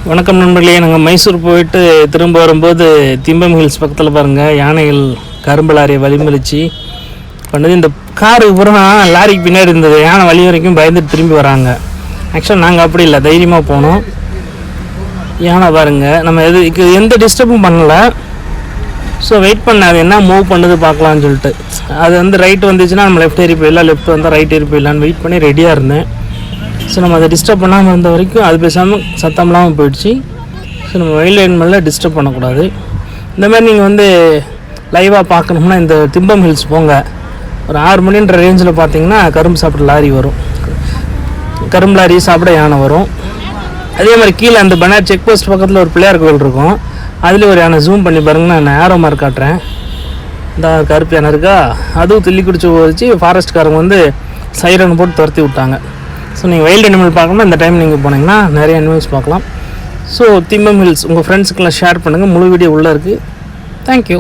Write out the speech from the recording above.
வணக்கம் நண்பர்களே. நாங்கள் மைசூர் போயிட்டு திரும்ப வரும்போது திம்பம் ஹில்ஸ் பக்கத்தில் பாருங்கள், யானைகள் கரும்பு லாரியை வழிமறிச்சு பண்ணது. இந்த காருக்கு பூரா லாரிக்கு பின்னாடி இருந்தது. யானை வழி வரைக்கும் பயந்துட்டு திரும்பி வராங்க. ஆக்சுவலாக நாங்கள் அப்படி இல்லை, தைரியமாக போனோம். யானை பாருங்கள், நம்ம எந்த டிஸ்டர்பும் பண்ணலை. ஸோ வெயிட் பண்ண அது என்ன மூவ் பண்ணுது பார்க்கலான்னு சொல்லிட்டு. அது ரைட் வந்துச்சுன்னா நம்ம லெஃப்ட் ஏறி போயிடலாம், லெஃப்ட் வந்தால் ரைட் ஏறி போயிடலான்னு வெயிட் பண்ணி ரெடியாக இருந்தேன். ஸோ நம்ம அதை டிஸ்டர்ப் பண்ணாமல் இருந்த வரைக்கும் அது பேசாமல் சத்தம் இல்லாமல் போயிடுச்சு. ஸோ நம்ம வைல்ட் அனிமலில் டிஸ்டர்ப் பண்ணக்கூடாது. இந்த மாதிரி நீங்கள் லைவாக பார்க்கணும்னா இந்த திம்பம் ஹில்ஸ் போங்க. ஒரு 6 மணின்ற ரேஞ்சில் பார்த்தீங்கன்னா கரும்பு சாப்பிட லாரி வரும், கரும்பு லாரி சாப்பிட யானை வரும். அதே மாதிரி கீழே அந்த பனார் செக் போஸ்ட் பக்கத்தில் ஒரு பிள்ளையார் கோவில் இருக்கும், அதுலேயும் ஒரு யானை. ஜூம் பண்ணி பாருங்கன்னா நான் ஏரோ மார்க் காட்டுறேன். இந்த கருப்பு யானை இருக்கா, அதுவும் துள்ளி குடிச்சு போச்சு. ஃபாரஸ்ட்காரங்க சைரன் போட்டு துரத்தி விட்டாங்க. ஸோ நீங்கள் வைல்டு அனிமல் பார்க்கணும்னா இந்த டைம் நீங்கள் போனீங்கன்னா நிறைய அனிமல்ஸ் பார்க்கலாம். ஸோ திம்பம் ஹில்ஸ் உங்கள் ஃப்ரெண்ட்ஸுக்கெல்லாம் ஷேர் பண்ணுங்கள். முழு வீடியோ உள்ளே இருக்குது. தேங்க்யூ.